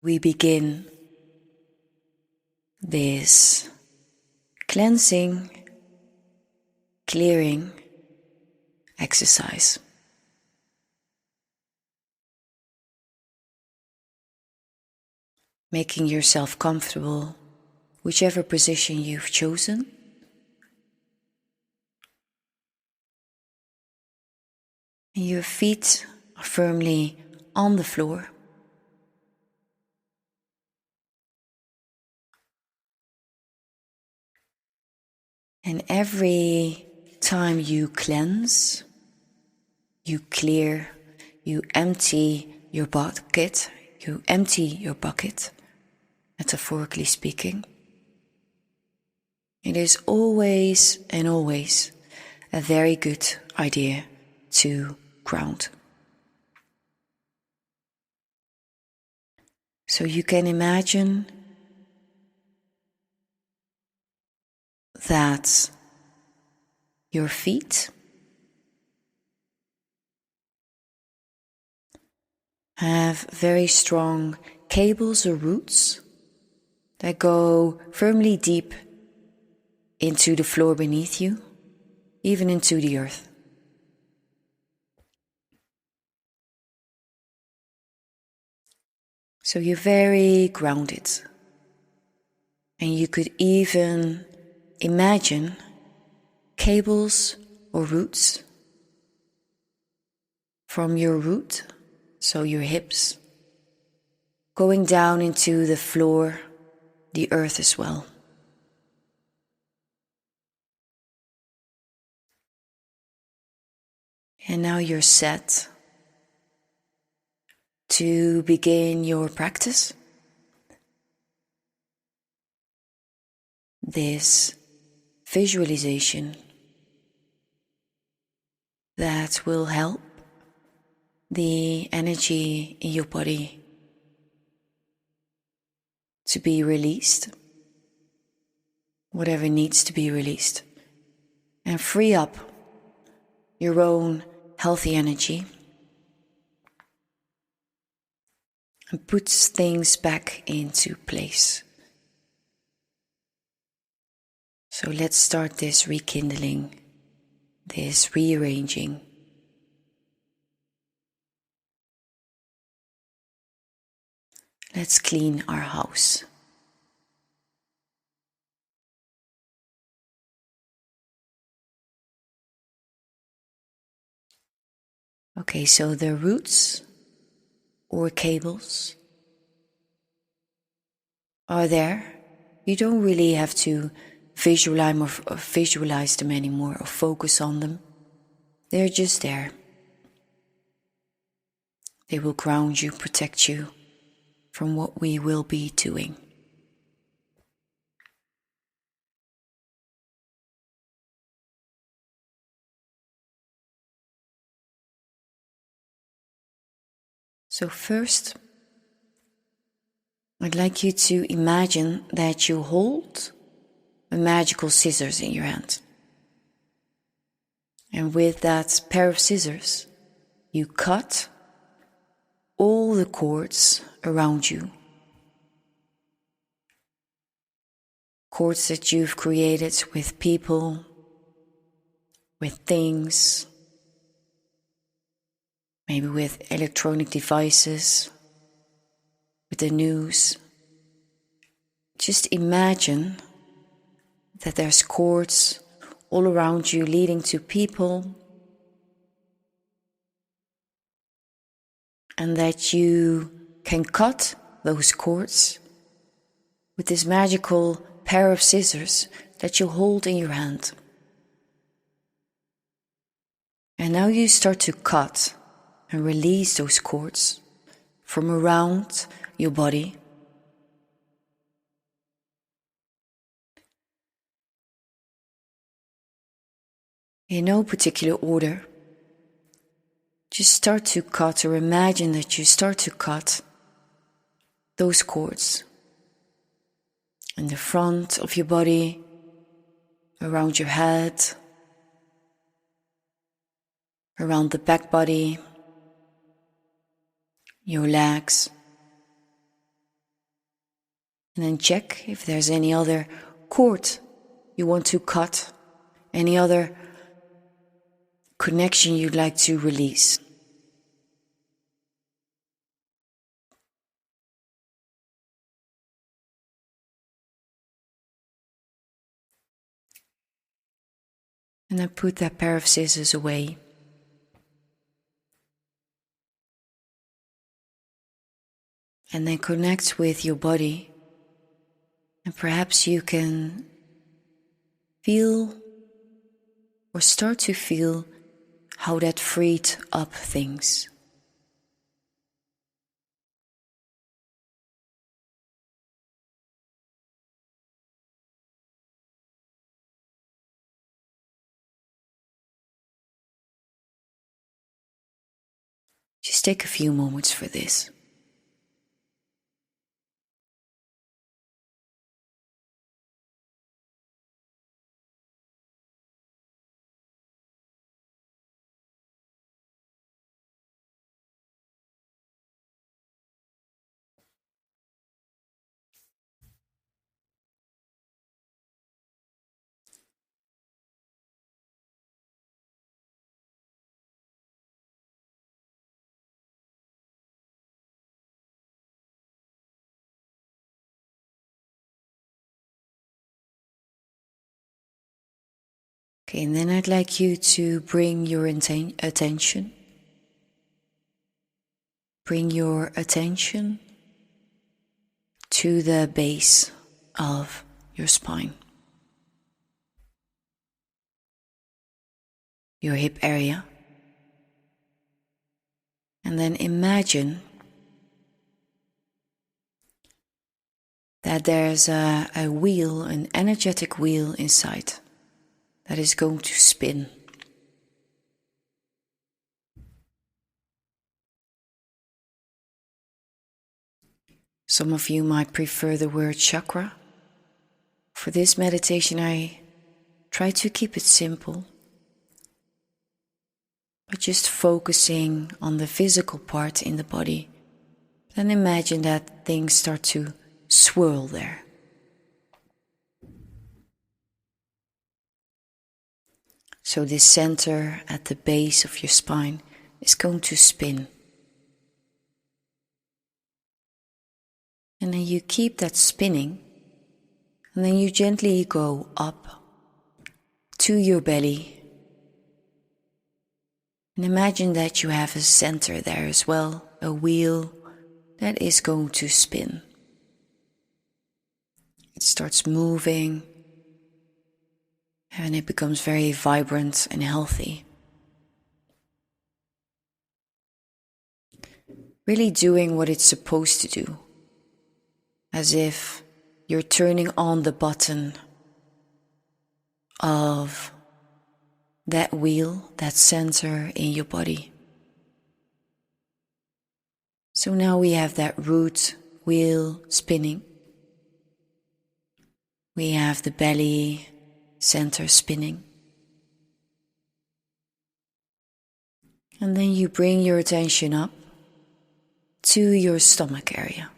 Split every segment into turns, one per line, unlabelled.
we begin this cleansing, clearing exercise. Making yourself comfortable, whichever position you've chosen. And your feet are firmly on the floor. And every time you cleanse, you clear, you empty your bucket, metaphorically speaking. It is always and always a very good idea to ground. So you can imagine that your feet have very strong cables or roots that go firmly deep into the floor beneath you, even into the earth. So you're very grounded. And you could even imagine cables or roots from your root, so your hips, going down into the floor, the earth as well. And now you're set to begin your practice. This visualization that will help the energy in your body to be released, whatever needs to be released, and free up your own healthy energy and puts things back into place. So let's start this rekindling, this rearranging. Let's clean our house. Okay, so the roots or cables are there. You don't really have to visualize them anymore or focus on them. They're just there. They will ground you, protect you from what we will be doing. So first, I'd like you to imagine that you hold a magical scissors in your hand. And with that pair of scissors, you cut all the cords around you. Cords that you've created with people, with things, maybe with electronic devices, with the news. Just imagine that there's cords all around you leading to people, and that you can cut those cords with this magical pair of scissors that you hold in your hand. And now you start to cut and release those cords from around your body. In no particular order, just start to cut, or imagine that you start to cut those cords in the front of your body, around your head, around the back body, your legs, And then check if there's any other cord you want to cut, any other connection you'd like to release. And then put that pair of scissors away. And then connect with your body. And perhaps you can feel or start to feel how that freed up things. Just take a few moments for this. Okay, and then I'd like you to bring your attention. Bring your attention to the base of your spine. Your hip area. And then imagine that there's a wheel, an energetic wheel inside that is going to spin. Some of you might prefer the word chakra. For this meditation, I try to keep it simple, but just focusing on the physical part in the body. Then imagine that things start to swirl there. So this center at the base of your spine is going to spin. And then you keep that spinning, and then you gently go up to your belly. And imagine that you have a center there as well, a wheel that is going to spin. It starts moving, and it becomes very vibrant and healthy. Really doing what it's supposed to do, as if you're turning on the button of that wheel, that center in your body. So now we have that root wheel spinning. We have the belly center spinning. And then you bring your attention up to your stomach area.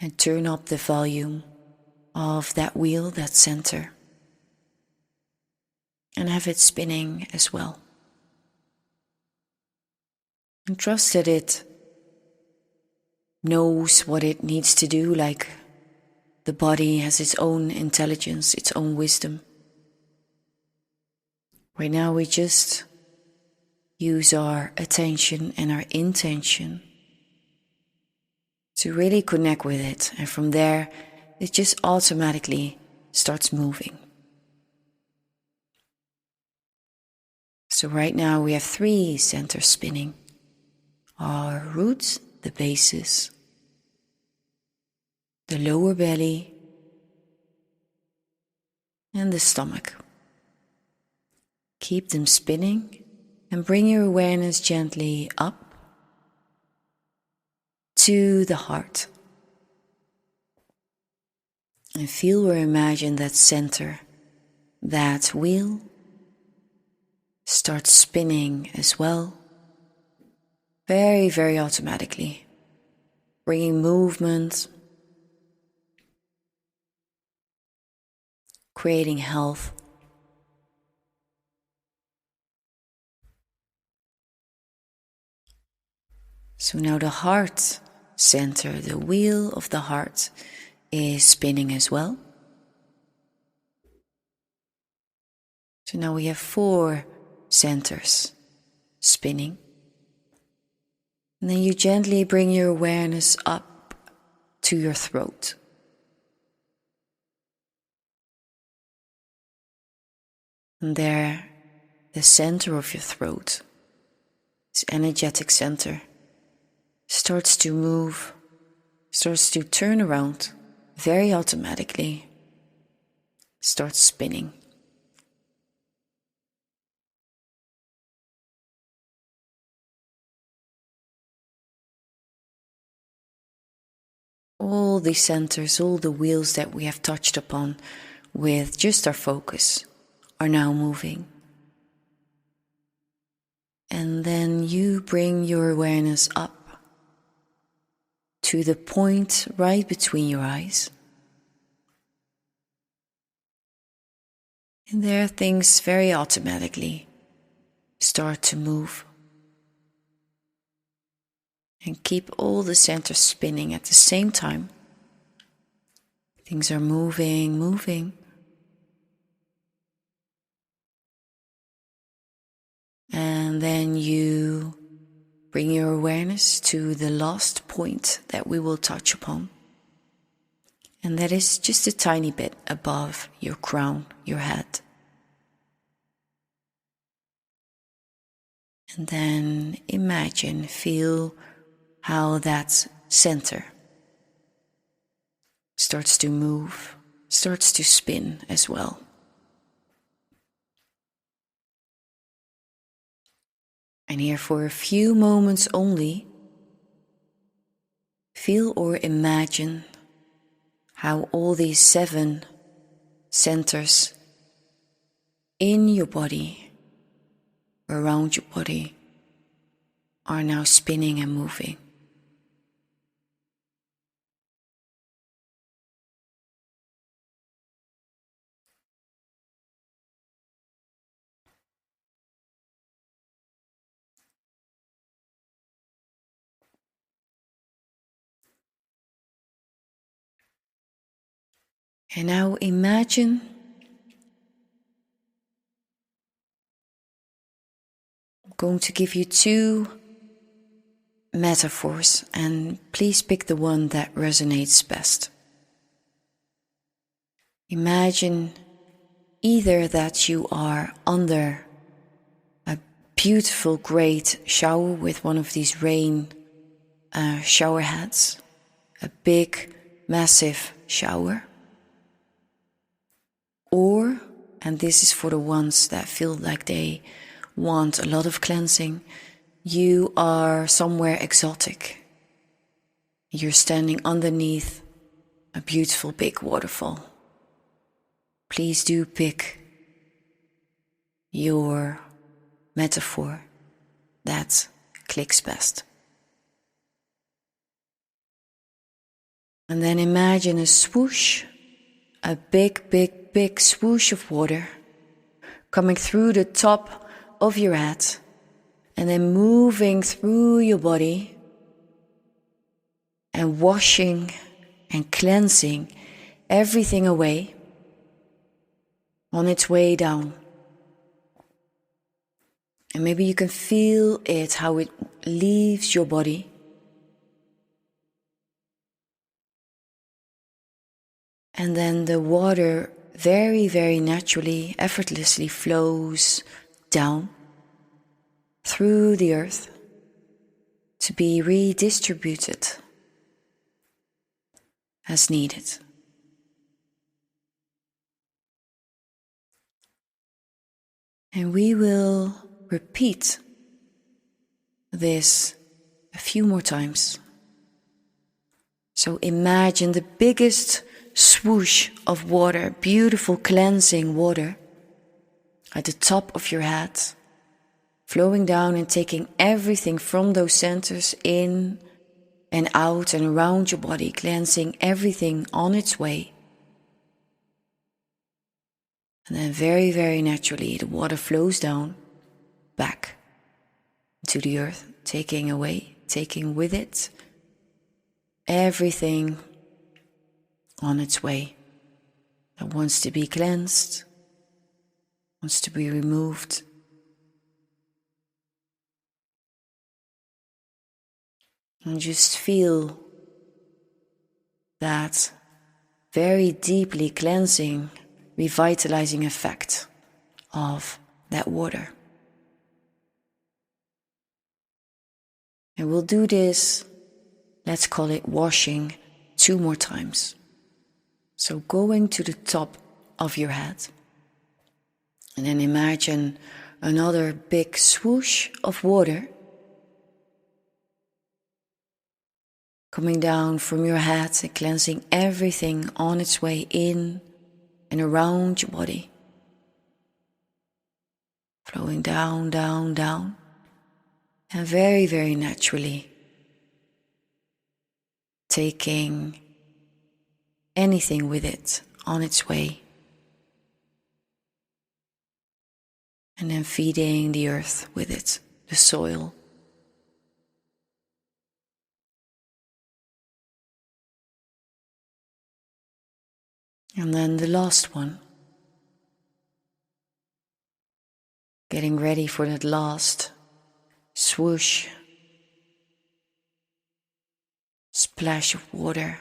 And turn up the volume of that wheel, that center. And have it spinning as well. And trust that it knows what it needs to do, like the body has its own intelligence, its own wisdom. Right now we just use our attention and our intention to really connect with it. And from there, it just automatically starts moving. So right now we have 3 centers spinning. Our roots, the bases, the lower belly, and the stomach. Keep them spinning and bring your awareness gently up to the heart. And feel or imagine that center, that wheel, starts spinning as well. Very, very automatically. bringing movement, creating health. So now the heart center, the wheel of the heart, is spinning as well. So now we have 4 centers spinning. And then you gently bring your awareness up to your throat. And there, the center of your throat, this energetic center, starts to move, starts to turn around very automatically, starts spinning. All the centers, all the wheels that we have touched upon with just our focus are now moving. And then you bring your awareness up to the point right between your eyes. And there things very automatically start to move. And keep all the centers spinning at the same time. Things are moving. And then you bring your awareness to the last point that we will touch upon. And that is just a tiny bit above your crown, your head. And then imagine, feel how that center starts to move, starts to spin as well. And here for a few moments only, feel or imagine how all these 7 centers in your body, around your body, are now spinning and moving. And now imagine I'm going to give you 2 metaphors, and please pick the one that resonates best. Imagine either that you are under a beautiful, great shower with one of these rain shower heads, a big, massive shower. Or, and this is for the ones that feel like they want a lot of cleansing, you are somewhere exotic. You're standing underneath a beautiful big waterfall. Please do pick your metaphor that clicks best. And then imagine a swoosh, a big swoosh of water coming through the top of your head and then moving through your body and washing and cleansing everything away on its way down. And maybe you can feel it, how it leaves your body. And then the water very, very naturally, effortlessly flows down through the earth to be redistributed as needed. And we will repeat this a few more times. So imagine the biggest swoosh of water, beautiful cleansing water at the top of your head, flowing down and taking everything from those centers in and out and around your body, cleansing everything on its way. And then very, very naturally, the water flows down, back to the earth, taking with it everything on its way that wants to be cleansed, wants to be removed. And just feel that very deeply cleansing, revitalizing effect of that water. And we'll do this, let's call it washing, 2 more times. So going to the top of your head, and then imagine another big swoosh of water coming down from your head and cleansing everything on its way in and around your body. Flowing down, down, down. And very, very naturally taking anything with it on its way. And then feeding the earth with it, the soil. And then the last one. Getting ready for that last swoosh, splash of water.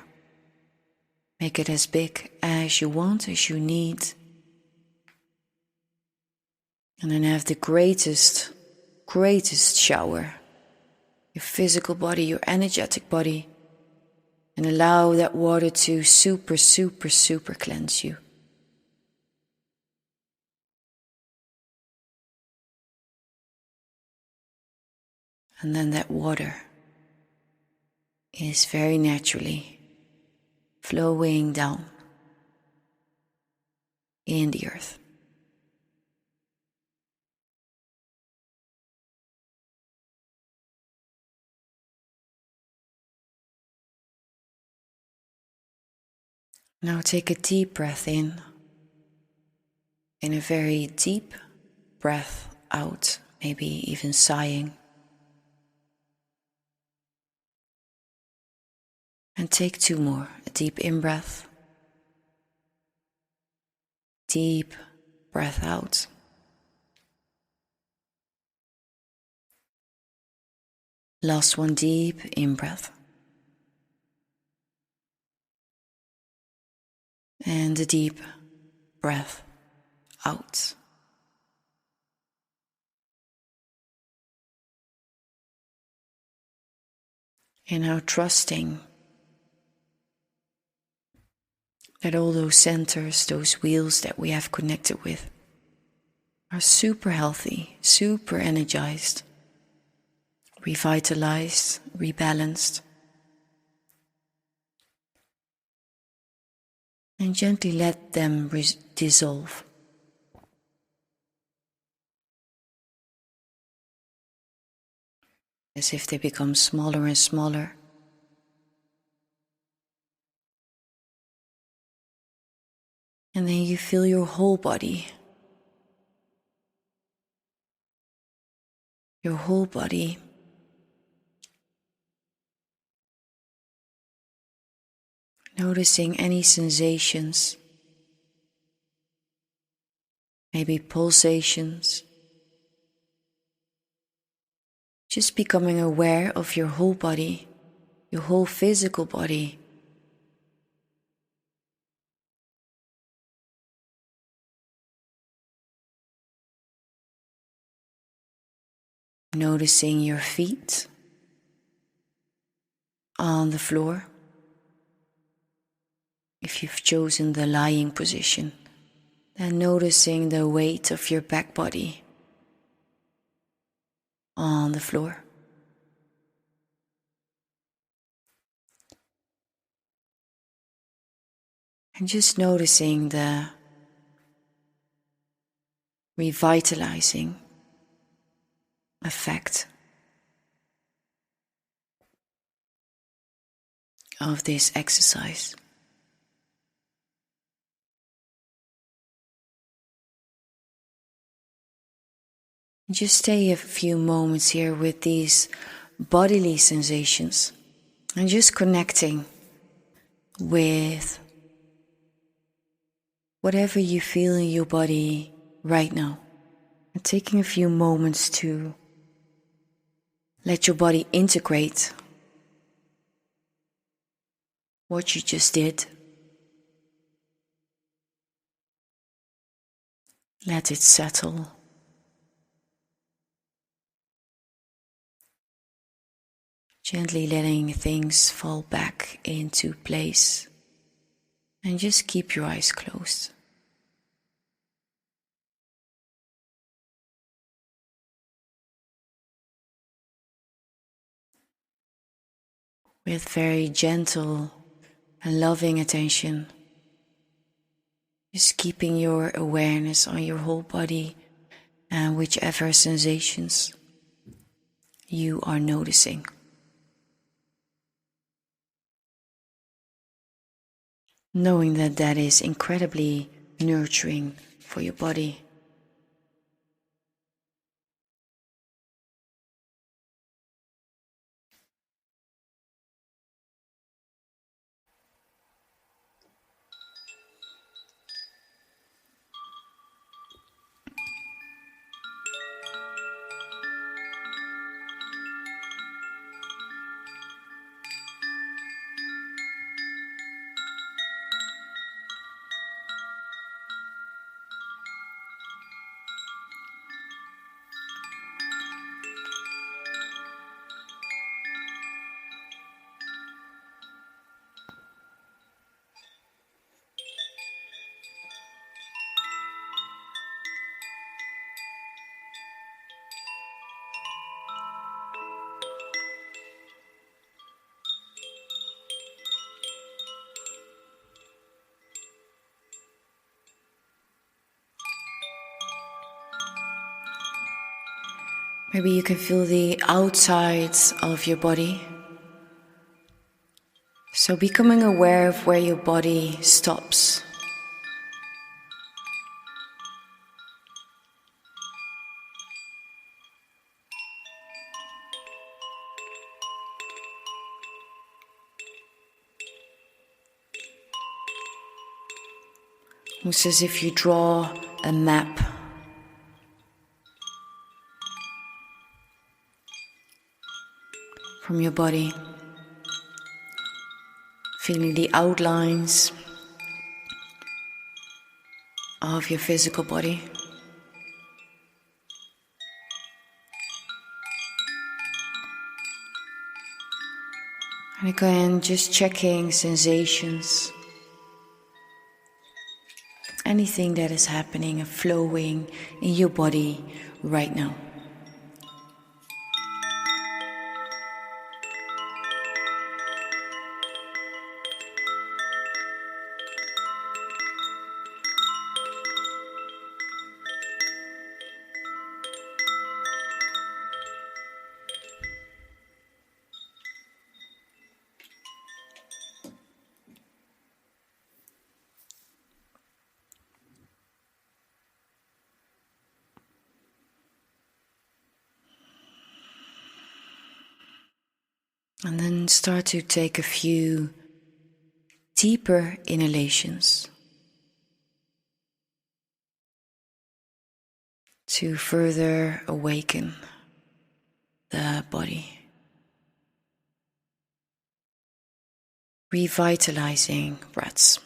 Make it as big as you want, as you need. And then have the greatest shower. Your physical body, your energetic body. And allow that water to super cleanse you. And then that water is very naturally flowing down in the earth. Now take a deep breath in and a very deep breath out, maybe even sighing. And take 2 more, a deep in-breath, deep breath out. Last one, deep in-breath. And a deep breath out. And now trusting that all those centers, those wheels that we have connected with, are super healthy, super energized, revitalized, rebalanced. And gently let them dissolve. As if they become smaller and smaller. And then you feel your whole body. Your whole body. Noticing any sensations. Maybe pulsations. Just becoming aware of your whole body, your whole physical body. Noticing your feet on the floor. If you've chosen the lying position, then noticing the weight of your back body on the floor. And just noticing the revitalizing effect of this exercise. Just stay a few moments here with these bodily sensations and just connecting with whatever you feel in your body right now. And taking a few moments to let your body integrate what you just did. Let it settle. Gently letting things fall back into place. And just keep your eyes closed. With very gentle and loving attention. Just keeping your awareness on your whole body and whichever sensations you are noticing. Knowing that that is incredibly nurturing for your body. Maybe you can feel the outsides of your body. So becoming aware of where your body stops. Almost as if you draw a map. From your body. Feeling the outlines of your physical body. And again, just checking sensations. Anything that is happening and flowing in your body right now. And then start to take a few deeper inhalations to further awaken the body, revitalizing breaths.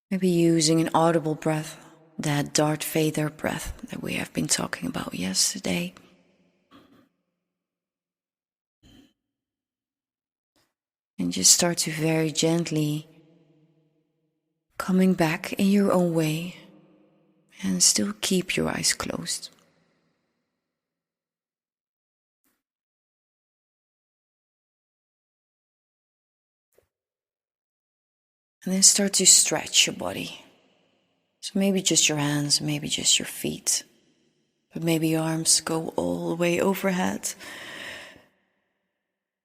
Maybe using an audible breath, that Darth Vader breath that we have been talking about yesterday. And just start to very gently coming back in your own way and still keep your eyes closed. And then start to stretch your body. So maybe just your hands, maybe just your feet. But maybe your arms go all the way overhead.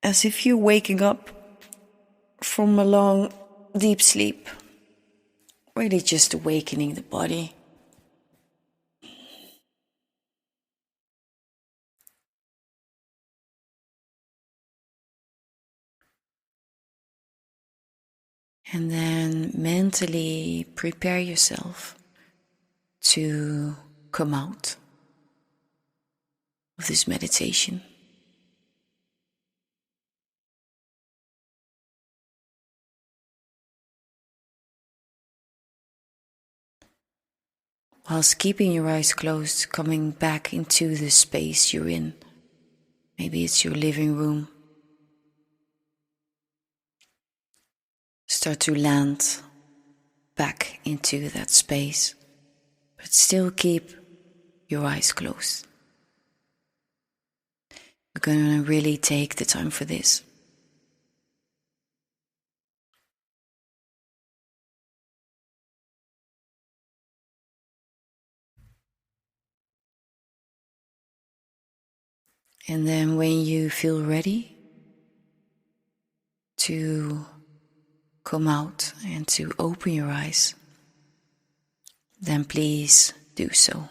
As if you're waking up from a long, deep sleep. Really just awakening the body. And then mentally prepare yourself to come out of this meditation. Whilst keeping your eyes closed, coming back into the space you're in. Maybe it's your living room. Start to land back into that space, but still keep your eyes closed. We're going to really take the time for this. And then when you feel ready to come out and to open your eyes, then please do so.